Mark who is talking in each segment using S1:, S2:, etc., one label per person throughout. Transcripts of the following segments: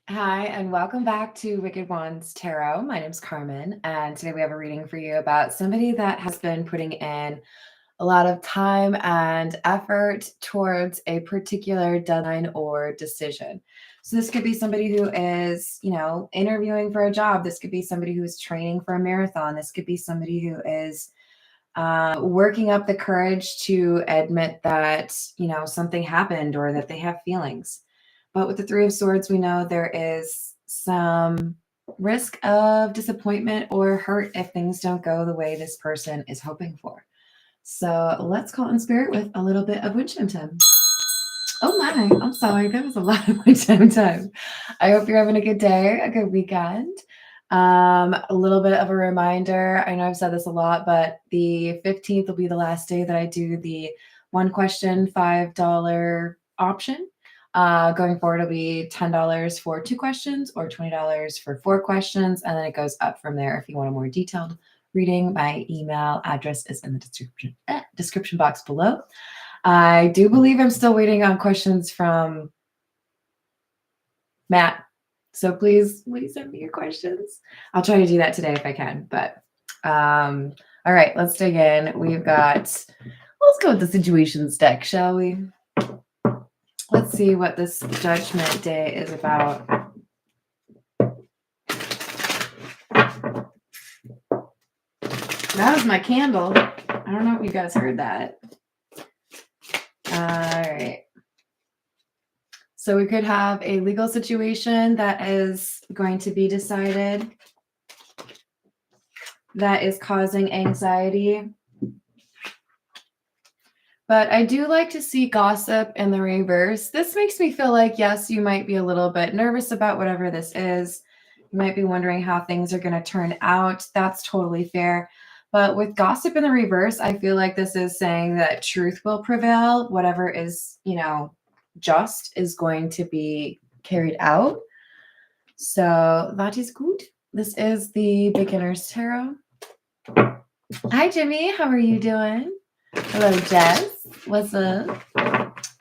S1: Hi, and welcome back to Wicked Wands Tarot. My name's Carmen, and today we have a reading for you about somebody that has been putting in a lot of time and effort towards a particular deadline or decision. So, this could be somebody who is, interviewing for a job. This could be somebody who is training for a marathon. This could be somebody who is working up the courage to admit that, something happened or that they have feelings. But with the Three of Swords, we know there is some risk of disappointment or hurt if things don't go the way this person is hoping for. So let's call in spirit with a little bit of wind chime time. Oh my, I'm sorry. That was a lot of wind chime time. I hope you're having a good day, a good weekend. A little bit of a reminder. I know I've said this a lot, but the 15th will be the last day that I do the one question, $5 option. Going forward, it'll be $10 for 2 questions or $20 for 4 questions. And then it goes up from there. If you want a more detailed reading, my email address is in the description box below. I do believe I'm still waiting on questions from Matt. So please send me your questions. I'll try to do that today if I can. But all right, let's dig in. Let's go with the situations deck, shall we? Let's see what this Judgment Day is about. That was my candle. I don't know if you guys heard that. All right. So we could have a legal situation that is going to be decided that is causing anxiety. But I do like to see gossip in the reverse. This makes me feel like, yes, you might be a little bit nervous about whatever this is. You might be wondering how things are going to turn out. That's totally fair. But with gossip in the reverse, I feel like this is saying that truth will prevail. Whatever is, just is going to be carried out. So that is good. This is the Beginner's Tarot. Hi, Jimmy. How are you doing? Hello, Jess. What's up?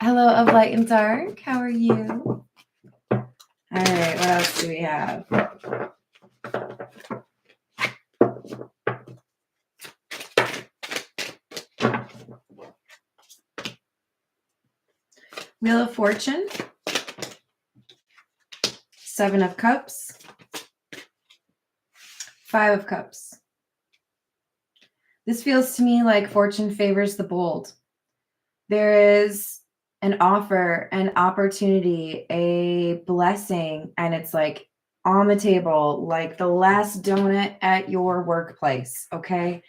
S1: Hello, of Light and Dark. How are you? All right. What else do we have? Wheel of Fortune. 7 of Cups. 5 of Cups. This feels to me like fortune favors the bold. There is an offer, an opportunity, a blessing, and it's like on the table, like the last donut at your workplace, okay?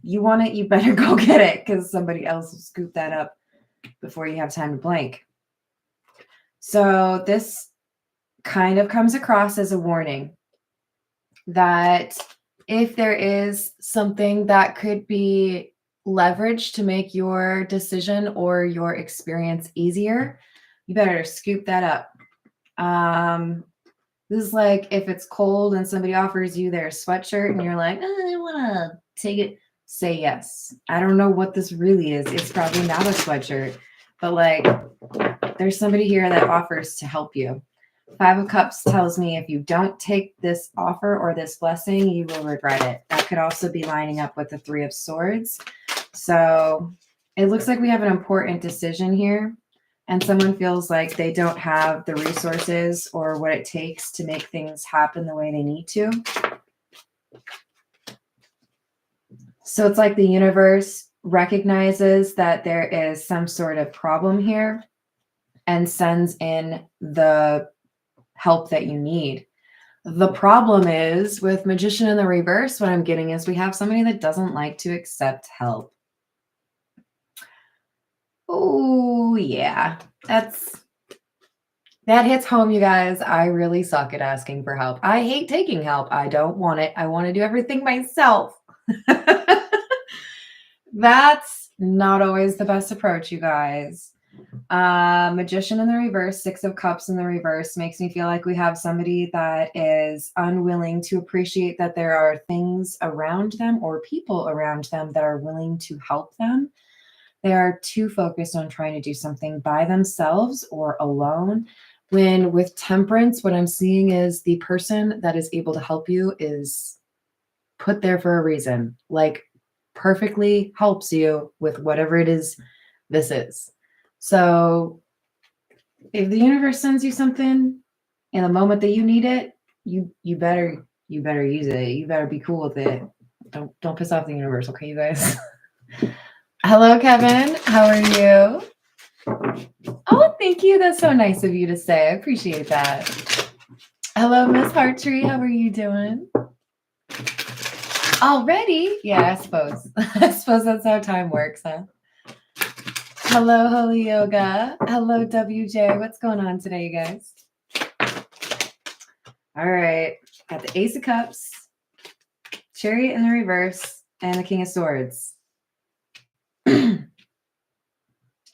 S1: You want it, you better go get it because somebody else will scoop that up before you have time to blink. So this kind of comes across as a warning that if there is something that could be leveraged to make your decision or your experience easier, you better scoop that up. This is like if it's cold and somebody offers you their sweatshirt and you're like, oh, I want to take it, say yes. I don't know what this really is. It's probably not a sweatshirt, but like there's somebody here that offers to help you. 5 of Cups tells me if you don't take this offer or this blessing, you will regret it. That could also be lining up with the 3 of Swords. So it looks like we have an important decision here, and someone feels like they don't have the resources or what it takes to make things happen the way they need to. So it's like the universe recognizes that there is some sort of problem here and sends in the help that you need. The problem is with Magician in the reverse, what I'm getting is we have somebody that doesn't like to accept help. Oh, yeah. That hits home, you guys. I really suck at asking for help. I hate taking help. I don't want it. I want to do everything myself. That's not always the best approach, you guys. Magician in the reverse, 6 of Cups in the reverse makes me feel like we have somebody that is unwilling to appreciate that there are things around them or people around them that are willing to help them. They are too focused on trying to do something by themselves or alone When with Temperance, what I'm seeing is the person that is able to help you is put there for a reason, like perfectly helps you with whatever it is this is. So if the universe sends you something in the moment that you need it, you better use it. You better be cool with it. Don't piss off the universe, okay, you guys? Hello, Kevin. How are you? Oh, thank you. That's so nice of you to say. I appreciate that. Hello, Miss Hartree. How are you doing? Already? Yeah, I suppose. I suppose that's how time works, huh? Hello, Holy Yoga. Hello, WJ. What's going on today, you guys? All right. Got the Ace of Cups, Chariot in the reverse, and the King of Swords.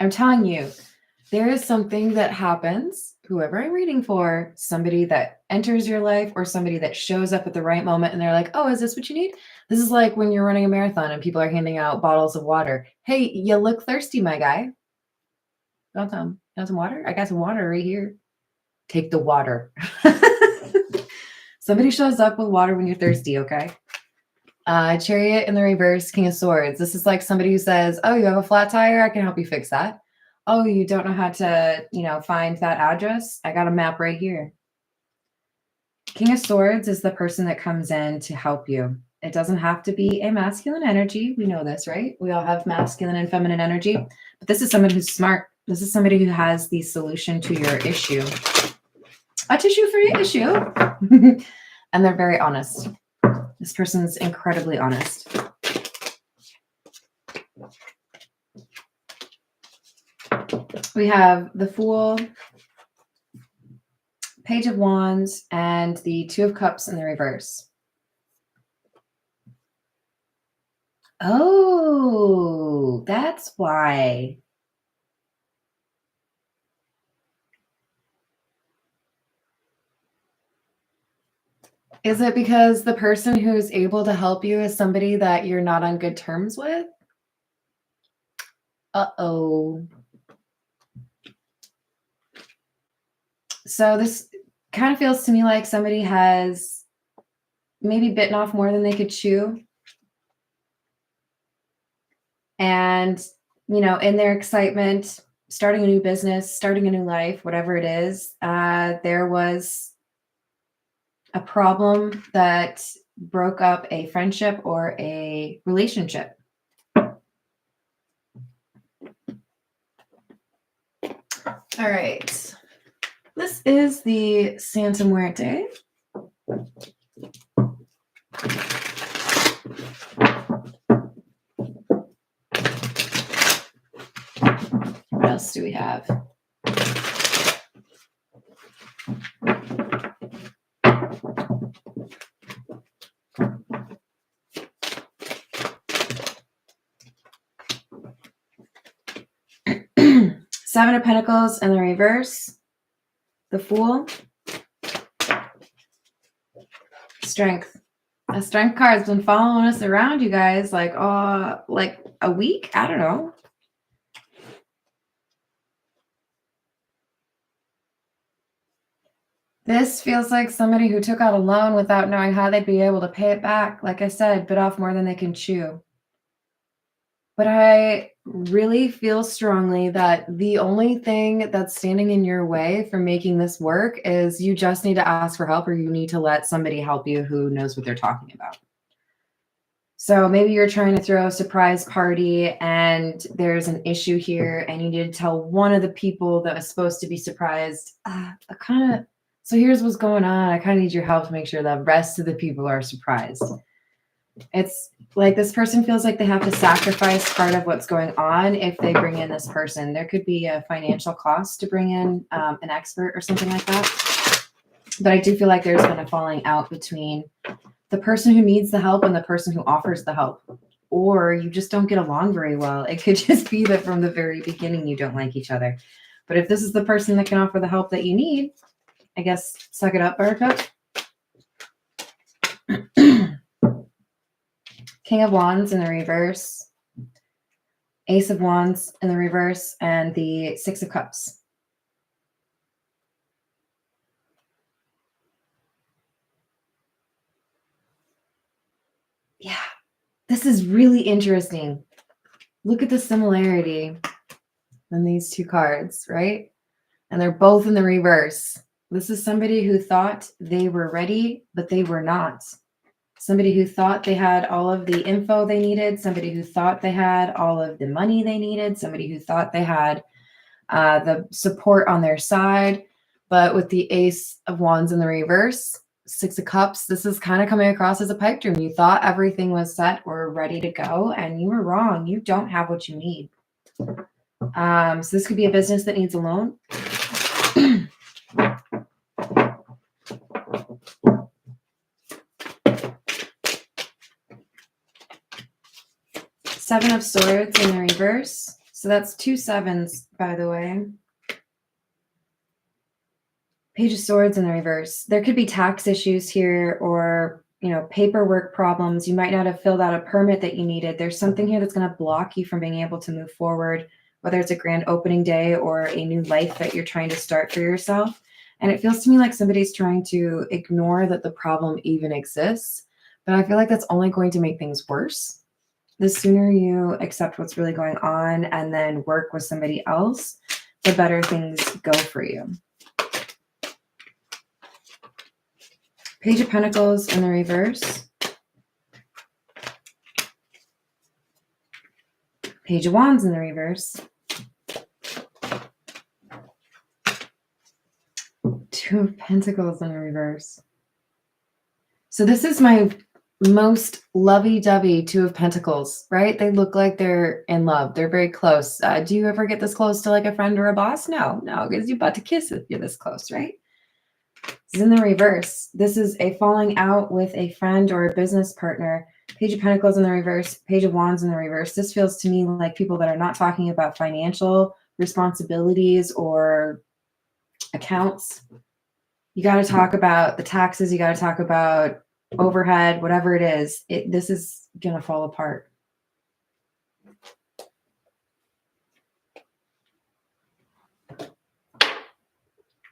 S1: I'm telling you, there is something that happens, whoever I'm reading for, somebody that enters your life or somebody that shows up at the right moment and they're like, oh, is this what you need? This is like when you're running a marathon and people are handing out bottles of water. Hey, you look thirsty, my guy. Want some water? I got some water right here. Take the water. Somebody shows up with water when you're thirsty, okay? Chariot in the reverse, King of Swords. This is like somebody who says, oh, you have a flat tire? I can help you fix that. Oh, you don't know how to, find that address? I got a map right here. King of Swords is the person that comes in to help you. It doesn't have to be a masculine energy. We know this, right? We all have masculine and feminine energy. But this is somebody who's smart. This is somebody who has the solution to your issue. A tissue for your issue. And they're very honest. This person's incredibly honest. We have the Fool, Page of Wands, and the Two of Cups in the reverse. Oh, that's why. Is it because the person who's able to help you is somebody that you're not on good terms with? Uh-oh. So this kind of feels to me like somebody has maybe bitten off more than they could chew. And, in their excitement, starting a new business, starting a new life, whatever it is, there was a problem that broke up a friendship or a relationship. All right. This is the Santa Muerte. What else do we have? Seven of Pentacles in the reverse. The Fool. Strength. A Strength card has been following us around, you guys, like a week? I don't know. This feels like somebody who took out a loan without knowing how they'd be able to pay it back. Like I said, bit off more than they can chew. But I really feel strongly that the only thing that's standing in your way for making this work is you just need to ask for help, or you need to let somebody help you who knows what they're talking about. So maybe you're trying to throw a surprise party and there's an issue here and you need to tell one of the people that was supposed to be surprised, so here's what's going on. I kind of need your help to make sure the rest of the people are surprised. It's like this person feels like they have to sacrifice part of what's going on if they bring in this person. There could be a financial cost to bring in an expert or something like that. But I do feel like there's been a falling out between the person who needs the help and the person who offers the help. Or you just don't get along very well. It could just be that from the very beginning you don't like each other. But if this is the person that can offer the help that you need, I guess suck it up, Buttercup. King of Wands in the reverse, Ace of Wands in the reverse, and the Six of Cups. This is really interesting. Look at the similarity in these two cards, right? And they're both in the reverse. This is somebody who thought they were ready, but they were not. Somebody who thought they had all of the info they needed, somebody who thought they had all of the money they needed, somebody who thought they had the support on their side. But with the Ace of Wands in the reverse, Six of Cups, this is kind of coming across as a pipe dream. You thought everything was set or ready to go, and you were wrong. You don't have what you need. So this could be a business that needs a loan. Seven of Swords in the reverse. So that's 2 sevens, by the way. Page of Swords in the reverse. There could be tax issues here or, paperwork problems. You might not have filled out a permit that you needed. There's something here that's going to block you from being able to move forward, whether it's a grand opening day or a new life that you're trying to start for yourself. And it feels to me like somebody's trying to ignore that the problem even exists. But I feel like that's only going to make things worse. The sooner you accept what's really going on and then work with somebody else, the better things go for you. Page of Pentacles in the reverse. Page of Wands in the reverse. Two of Pentacles in the reverse. So this is my most lovey-dovey Two of Pentacles, right? They look like they're in love. They're very close. Do you ever get this close to like a friend or a boss? No, because you're about to kiss if you're this close, right? This is in the reverse. This is a falling out with a friend or a business partner. Page of Pentacles in the reverse. Page of Wands in the reverse. This feels to me like people that are not talking about financial responsibilities or accounts. You got to talk about the taxes. You got to talk about overhead, whatever it is. This is going to fall apart.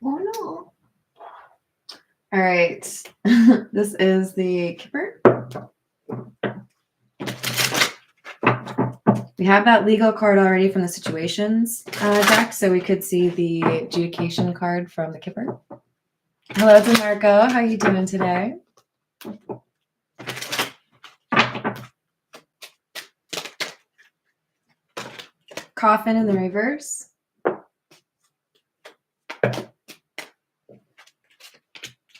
S1: Oh, no. All right. This is the Kipper. We have that legal card already from the situations deck, so we could see the adjudication card from the Kipper. Hello, DeMarco. How are you doing today? Coffin in the reverse.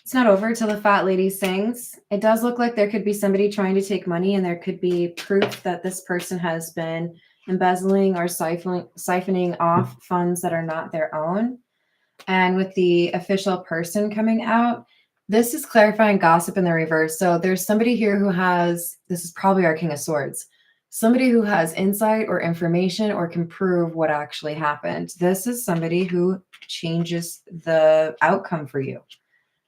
S1: It's not over till the fat lady sings. It does look like there could be somebody trying to take money, and there could be proof that this person has been embezzling or siphoning off funds that are not their own. And with the official person coming out, this is clarifying gossip in the reverse. So there's somebody here who has, this is probably our King of Swords, somebody who has insight or information or can prove what actually happened. This is somebody who changes the outcome for you.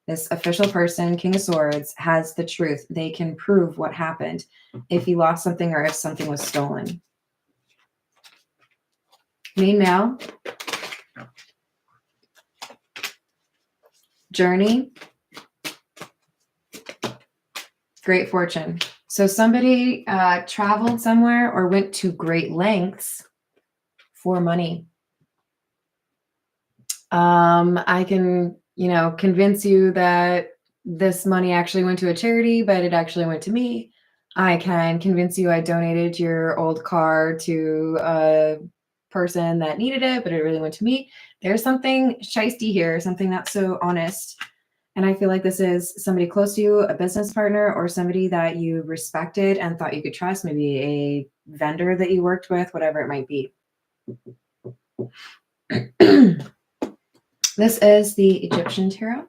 S1: This official person, King of Swords, has the truth. They can prove what happened if you lost something or if something was stolen. Main male. Journey. Great fortune. So somebody traveled somewhere or went to great lengths for money. I can, convince you that this money actually went to a charity, but it actually went to me. I can convince you I donated your old car to a person that needed it, but it really went to me. There's something shisty here, something not so honest. And I feel like this is somebody close to you, a business partner, or somebody that you respected and thought you could trust, maybe a vendor that you worked with, whatever it might be. This is the Egyptian tarot.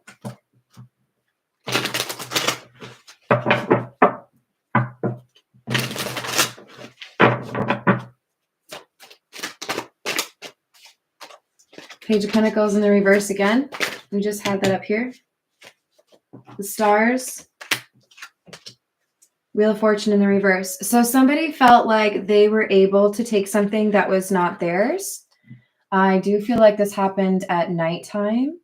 S1: Page of Pentacles in the reverse again. We just had that up here. The stars. Wheel of Fortune in the reverse. So somebody felt like they were able to take something that was not theirs. I do feel like this happened at nighttime.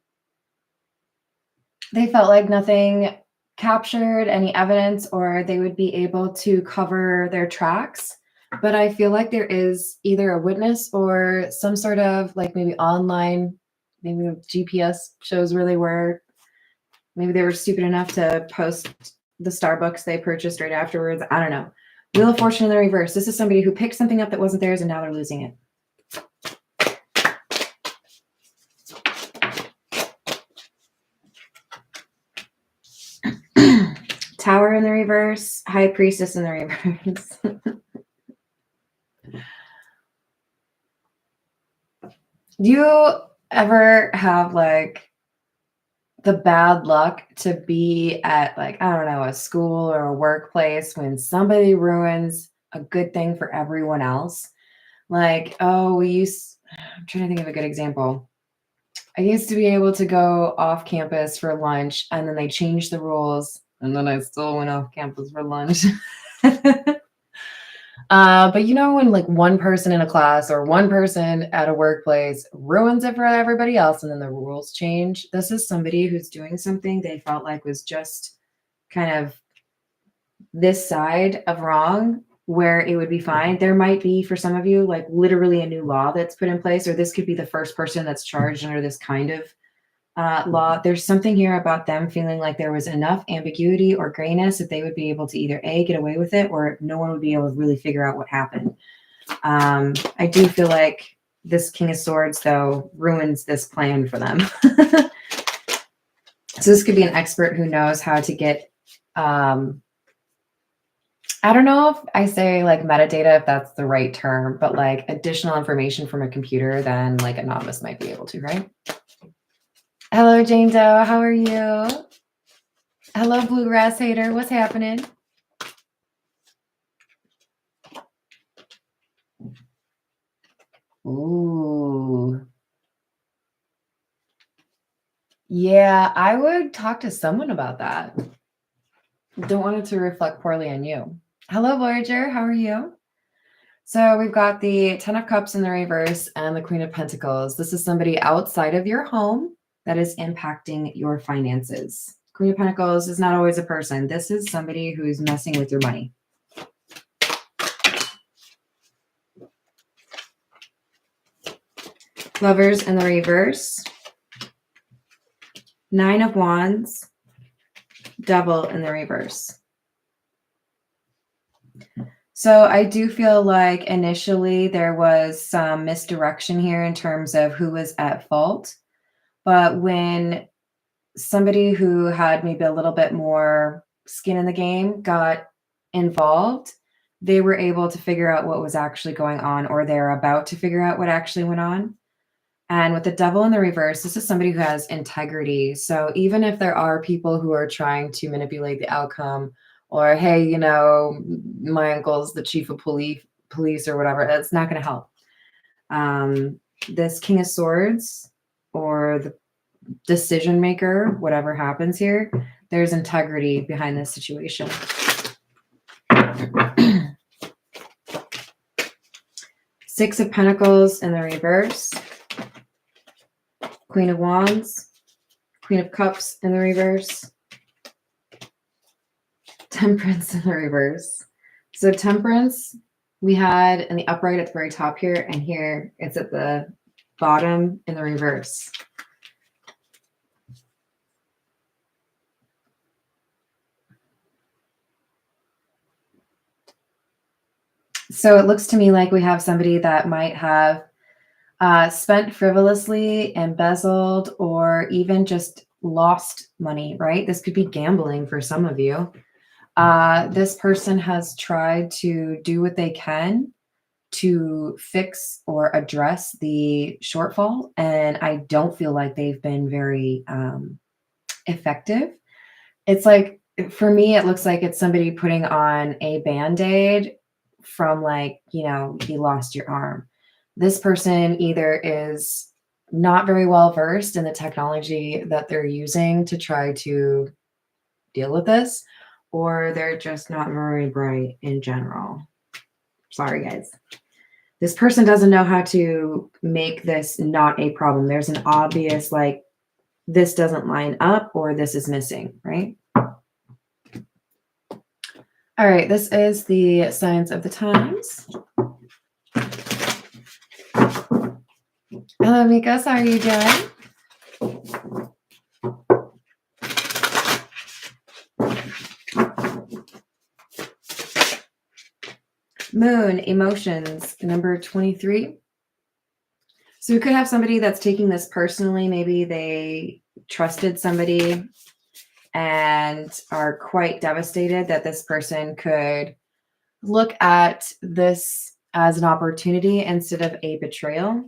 S1: They felt like nothing captured any evidence or they would be able to cover their tracks. But I feel like there is either a witness or some sort of like maybe online, maybe the GPS shows where they were. Maybe they were stupid enough to post the Starbucks they purchased right afterwards. I don't know. Wheel of Fortune in the reverse. This is somebody who picked something up that wasn't theirs and now they're losing it. Tower in the reverse, High Priestess in the reverse. Do you ever have like the bad luck to be at like, I don't know, a school or a workplace when somebody ruins a good thing for everyone else? Like, oh, I'm trying to think of a good example. I used to be able to go off campus for lunch and then they changed the rules and then I still went off campus for lunch. But you know, when like one person in a class or one person at a workplace ruins it for everybody else and then the rules change, this is somebody who's doing something they felt like was just kind of this side of wrong where it would be fine. There might be for some of you like literally a new law that's put in place, or this could be the first person that's charged under this kind of law. There's something here about them feeling like there was enough ambiguity or grayness that they would be able to either A, get away with it, or no one would be able to really figure out what happened. I do feel like this King of Swords, though, ruins this plan for them. So this could be an expert who knows how to get, I don't know if I say like metadata, if that's the right term, but like additional information from a computer than like a novice might be able to, right? Hello, Jane Doe. How are you? Hello, Bluegrass Hater. What's happening? Ooh. Yeah, I would talk to someone about that. Don't want it to reflect poorly on you. Hello, Voyager. How are you? So we've got the 10 of Cups in the reverse and the Queen of Pentacles. This is somebody outside of your home that is impacting your finances. Queen of Pentacles is not always a person. This is somebody who's messing with your money. Lovers in the reverse. 9 of Wands. Devil in the reverse. So I do feel like initially there was some misdirection here in terms of who was at fault. But when somebody who had maybe a little bit more skin in the game got involved, they were able to figure out what was actually going on, or they're about to figure out what actually went on. And with the Devil in the reverse, this is somebody who has integrity. So even if there are people who are trying to manipulate the outcome, or, hey, you know, my uncle's the chief of police or whatever, it's not going to help. This King of Swords or the decision maker, whatever happens here, there's integrity behind this situation. Six of Pentacles in the reverse. Queen of Wands. Queen of Cups in the reverse. Temperance in the reverse. So Temperance, we had in the upright at the very top here, and here it's at the bottom in the reverse. So it looks to me like we have somebody that might have spent frivolously, embezzled, or even just lost money, right? This could be gambling for some of you. This person has tried to do what they can to fix or address the shortfall, and I don't feel like they've been very effective. It's like, for me, it looks like it's somebody putting on a Band-Aid from, like, you know, you lost your arm. This person either is not very well versed in the technology that they're using to try to deal with this, or they're just not very bright in general. Sorry, guys. This person doesn't know how to make this not a problem. There's an obvious, like, this doesn't line up or this is missing, right? All right, this is the signs of the times. Hello, Mikos. How are you doing? Moon, emotions, number 23. So we could have somebody that's taking this personally. Maybe they trusted somebody and are quite devastated that this person could look at this as an opportunity instead of a betrayal.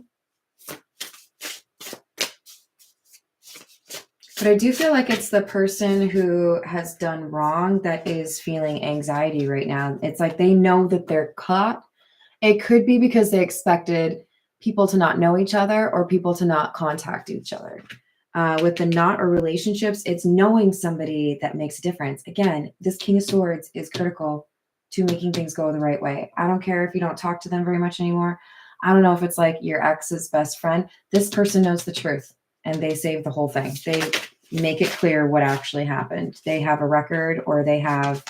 S1: But I do feel like it's the person who has done wrong that is feeling anxiety right now. It's like they know that they're caught. It could be because they expected people to not know each other or people to not contact each other. With the knot or relationships, it's knowing somebody that makes a difference. Again, this King of Swords is critical to making things go the right way. I don't care if you don't talk to them very much anymore. I don't know if it's like your ex's best friend. This person knows the truth and they save the whole thing. They make it clear what actually happened. They have a record or they have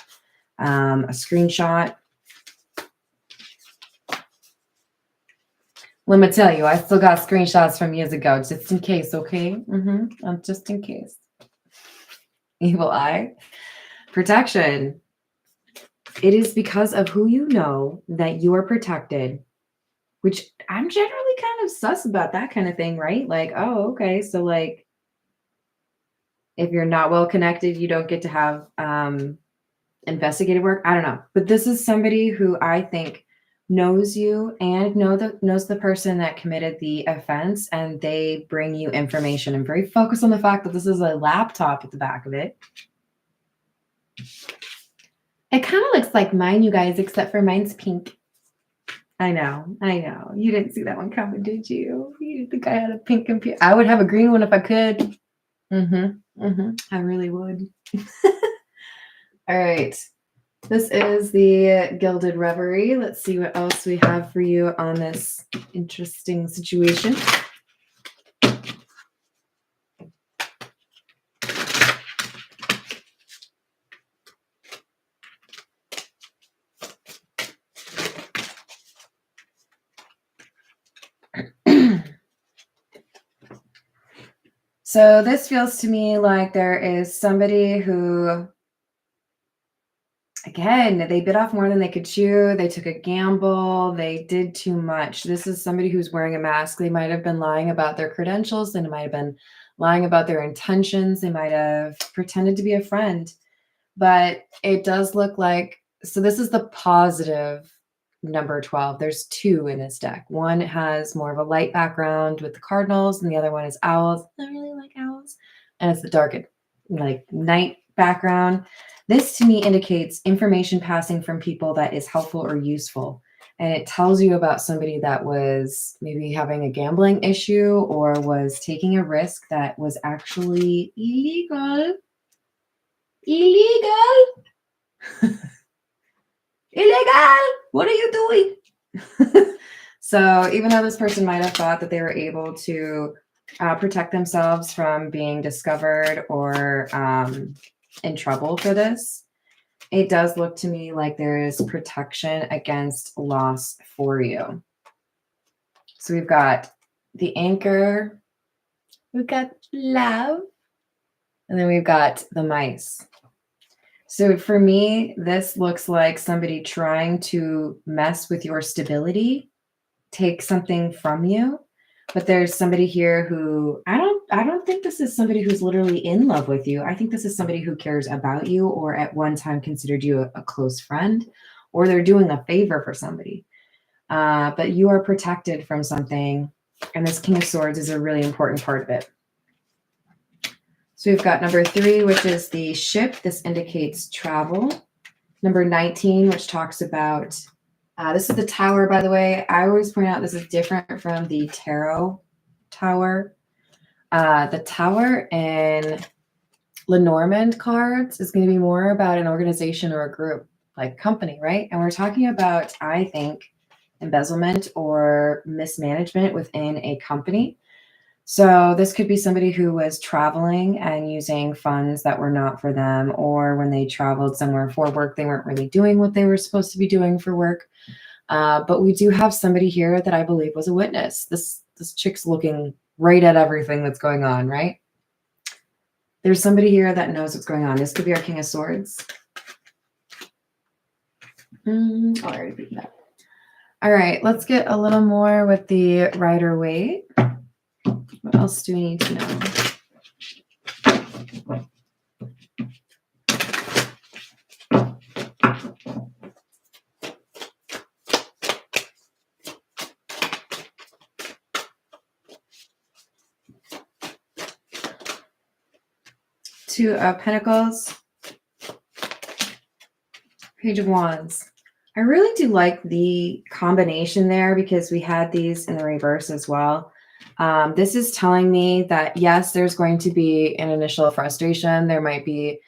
S1: a screenshot. Let me tell you, I still got screenshots from years ago, just in case, okay? Just in case. Evil eye. Protection. It is because of who you know that you are protected, which I'm generally kind of sus about that kind of thing, right? Like, oh, okay. So like, if you're not well connected, you don't get to have investigative work. I don't know. But this is somebody who I think knows you and knows the person that committed the offense, and they bring you information. I'm very focused on the fact that this is a laptop at the back of it. It kind of looks like mine, you guys, except for mine's pink. I know. You didn't see that one coming, did you? You didn't think I had a pink computer? I would have a green one if I could. I really would. All right. This is the Gilded Reverie. Let's see what else we have for you on this interesting situation. So this feels to me like there is somebody who, again, they bit off more than they could chew. They took a gamble. They did too much. This is somebody who's wearing a mask. They might have been lying about their credentials. They might have been lying about their intentions. They might have pretended to be a friend. But it does look like, so this is the positive number 12. There's two in this deck. One has more of a light background with the cardinals, and the other one is owls. I really like owls. And it's the dark, like night background. This to me indicates information passing from people that is helpful or useful. And it tells you about somebody that was maybe having a gambling issue or was taking a risk that was actually illegal. Illegal. What are you doing? So even though this person might have thought that they were able to protect themselves from being discovered or in trouble for this, it does look to me like there is protection against loss for you. So we've got the anchor, we've got love, and then we've got the mice. So for me, this looks like somebody trying to mess with your stability, take something from you. But there's somebody here who I don't think this is somebody who's literally in love with you. I think this is somebody who cares about you or at one time considered you a close friend, or they're doing a favor for somebody. But you are protected from something, and this King of Swords is a really important part of it. So we've got number 3, which is the ship. This indicates travel. Number 19, which talks about, this is the tower, by the way. I always point out this is different from the tarot tower. The tower in Lenormand cards is going to be more about an organization or a group, like company, right? And we're talking about, I think, embezzlement or mismanagement within a company. So this could be somebody who was traveling and using funds that were not for them, or when they traveled somewhere for work, they weren't really doing what they were supposed to be doing for work. But we do have somebody here that I believe was a witness. This chick's looking right at everything that's going on, right? There's somebody here that knows what's going on. This could be our King of Swords. I already beat that. All right, let's get a little more with the Rider-Waite. What else do we need to know? Two of Pentacles, Page of Wands. I really do like the combination there because we had these in the reverse as well. This is telling me that, yes, there's going to be an initial frustration. There might be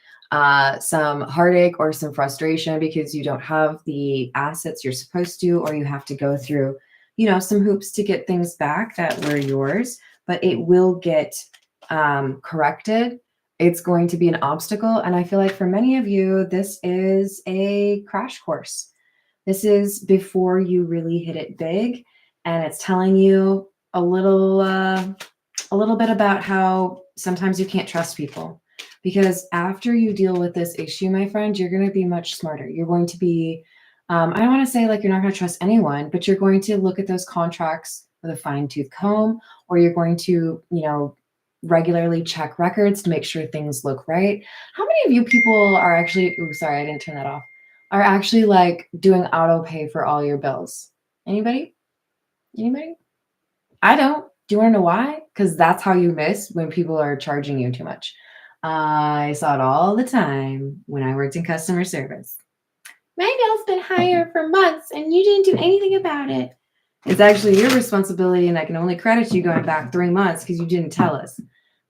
S1: some heartache or some frustration because you don't have the assets you're supposed to, or you have to go through, you know, some hoops to get things back that were yours, but it will get corrected. It's going to be an obstacle. And I feel like for many of you, this is a crash course. This is before you really hit it big. And it's telling you a little bit about how sometimes you can't trust people. Because after you deal with this issue, my friend, you're going to be much smarter. You're going to be, I don't want to say like you're not going to trust anyone, but you're going to look at those contracts with a fine-tooth comb, or you're going to, you know, regularly check records to make sure things look right. How many of you people are actually, oh, sorry, I didn't turn that off, are actually like doing auto pay for all your bills? Anybody? Anybody? I don't. Do you want to know why? Because that's how you miss when people are charging you too much. I saw it all the time when I worked in customer service. My bill's been higher for months and you didn't do anything about it. It's actually your responsibility, and I can only credit you going back 3 months because you didn't tell us.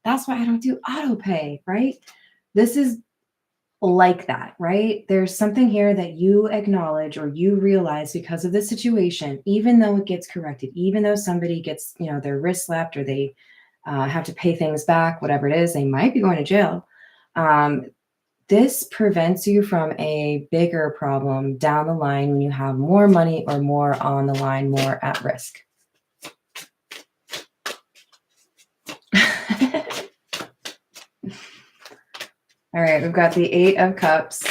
S1: That's why I don't do auto pay, right? This is like that, right? There's something here that you acknowledge or you realize because of the situation, even though it gets corrected, even though somebody gets, you know, their wrist slapped, or they have to pay things back, whatever it is, they might be going to jail. This prevents you from a bigger problem down the line when you have more money or more on the line, more at risk. All right, we've got the Eight of Cups,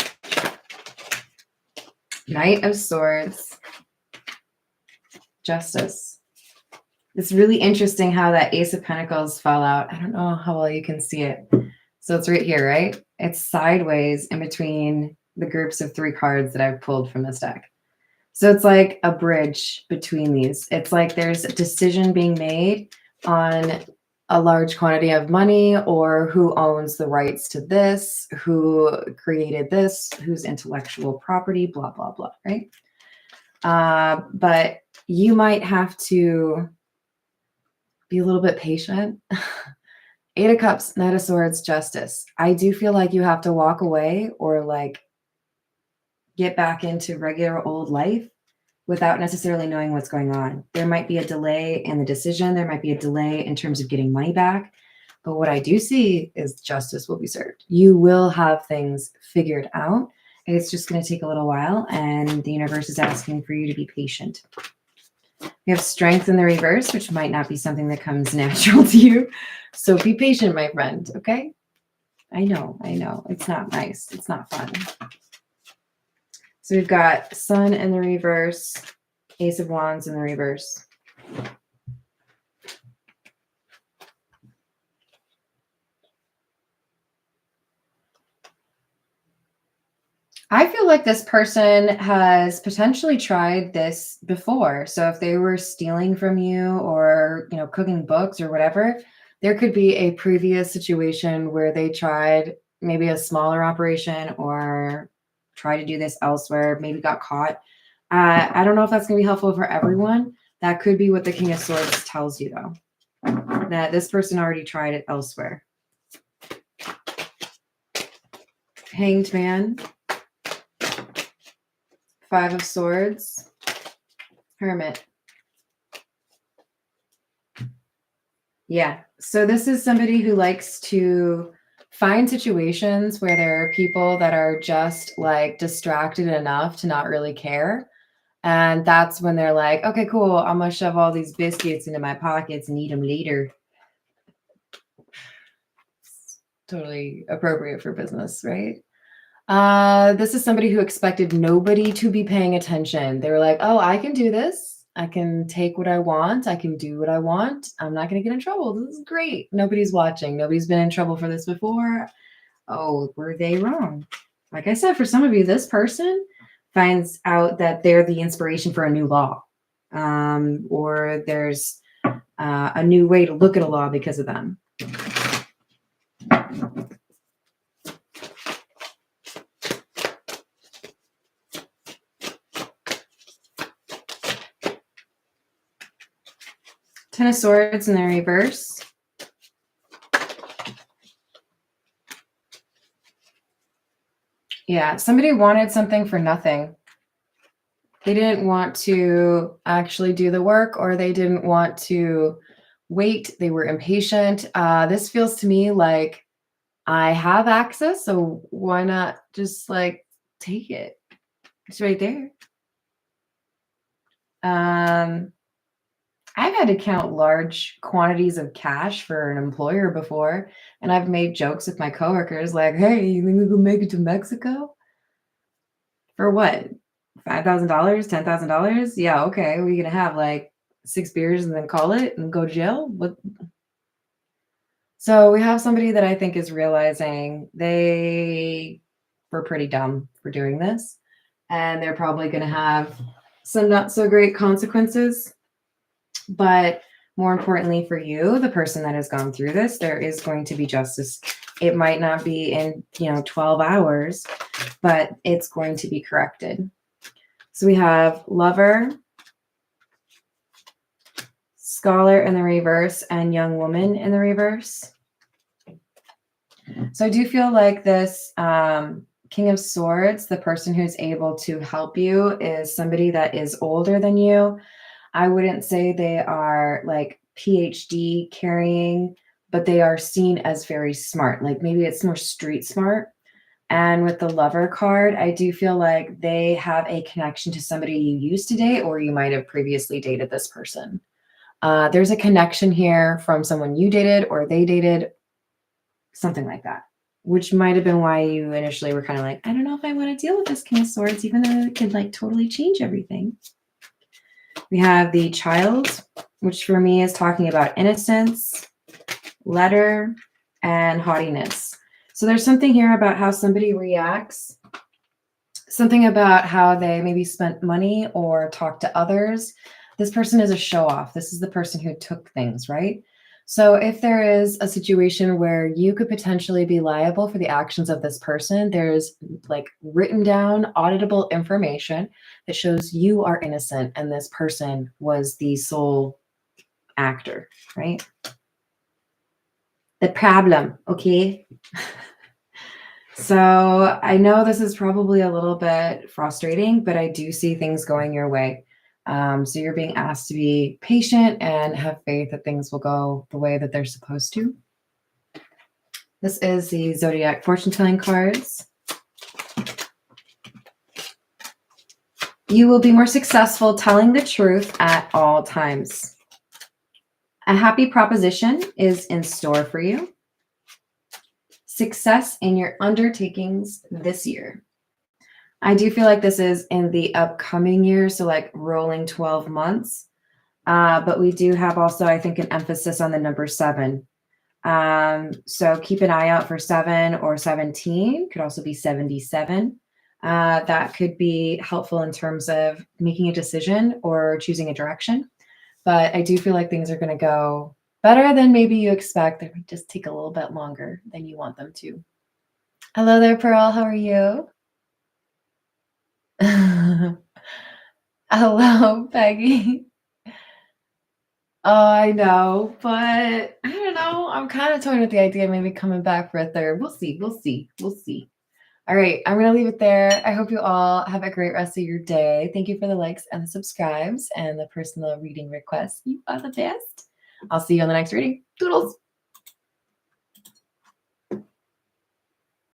S1: Knight of Swords, Justice. It's really interesting how that Ace of Pentacles fell out. I don't know how well you can see it. So it's right here, right? It's sideways in between the groups of 3 cards that I've pulled from this deck. So it's like a bridge between these. It's like there's a decision being made on a large quantity of money, or who owns the rights to this, who created this, whose intellectual property, blah, blah, blah, right? But you might have to be a little bit patient. Eight of Cups, Knight of Swords, Justice. I do feel like you have to walk away or like get back into regular old life without necessarily knowing what's going on. There might be a delay in the decision. There might be a delay in terms of getting money back. But what I do see is justice will be served. You will have things figured out. It's just going to take a little while, and the universe is asking for you to be patient. You have Strength in the reverse, which might not be something that comes natural to you. So be patient, my friend, okay? I know. It's not nice. It's not fun. So we've got Sun in the reverse, Ace of Wands in the reverse. I feel like this person has potentially tried this before. So if they were stealing from you, or, you know, cooking books or whatever, there could be a previous situation where they tried maybe a smaller operation or try to do this elsewhere, maybe got caught. I don't know if that's going to be helpful for everyone. That could be what the King of Swords tells you, though, that this person already tried it elsewhere. Hanged Man, Five of Swords, Hermit. Yeah. So this is somebody who likes to find situations where there are people that are just like distracted enough to not really care. And that's when they're like, okay, cool. I'm going to shove all these biscuits into my pockets and eat them later. Totally appropriate for business, right? This is somebody who expected nobody to be paying attention. They were like, oh, I can do this. I can take what I want. I can do what I want. I'm not going to get in trouble. This is great. Nobody's watching. Nobody's been in trouble for this before. Oh, were they wrong? Like I said, for some of you, this person finds out that they're the inspiration for a new law, or there's a new way to look at a law because of them. Ten of Swords in the reverse. Yeah, somebody wanted something for nothing. They didn't want to actually do the work, or they didn't want to wait. They were impatient. This feels to me like I have access, so why not just like take it? It's right there. I've had to count large quantities of cash for an employer before, and I've made jokes with my coworkers like, hey, you think we can make it to Mexico? For what? $5,000, $10,000? Yeah, okay. We're gonna have like 6 beers and then call it and go to jail? What? So we have somebody that I think is realizing they were pretty dumb for doing this, and they're probably gonna have some not so great consequences. But more importantly for you, the person that has gone through this, there is going to be justice. It might not be in, 12 hours, but it's going to be corrected. So we have Lover, Scholar in the reverse, and Young Woman in the reverse. So I do feel like this King of Swords, the person who's able to help you, is somebody that is older than you. I wouldn't say they are like PhD carrying, but they are seen as very smart. Like maybe it's more street smart. And with the Lover card, I do feel like they have a connection to somebody you used to date, or you might have previously dated this person. There's a connection here from someone you dated or they dated, something like that, which might have been why you initially were kind of like, I don't know if I want to deal with this King of Swords, even though it could like totally change everything. We have the Child, which for me is talking about innocence, letter, and haughtiness. So there's something here about how somebody reacts, something about how they maybe spent money or talked to others. This person is a show off. This is the person who took things, right? So if there is a situation where you could potentially be liable for the actions of this person, there's like written down auditable information that shows you are innocent and this person was the sole actor, right? The problem, okay? So I know this is probably a little bit frustrating, but I do see things going your way. So you're being asked to be patient and have faith that things will go the way that they're supposed to. This is the Zodiac fortune telling cards. You will be more successful telling the truth at all times. A happy proposition is in store for you. Success in your undertakings this year. I do feel like this is in the upcoming year, so like rolling 12 months. But we do have also, I think, an emphasis on the number 7. So keep an eye out for 7 or 17. Could also be 77. That could be helpful in terms of making a decision or choosing a direction. But I do feel like things are going to go better than maybe you expect. They might just take a little bit longer than you want them to. Hello there, Pearl. How are you? Hello, Peggy. Oh, I know, but I don't know. I'm kind of toying with the idea of maybe coming back for a third. We'll see. We'll see. We'll see. All right. I'm going to leave it there. I hope you all have a great rest of your day. Thank you for the likes and the subscribes and the personal reading requests. You are the best. I'll see you on the next reading. Toodles.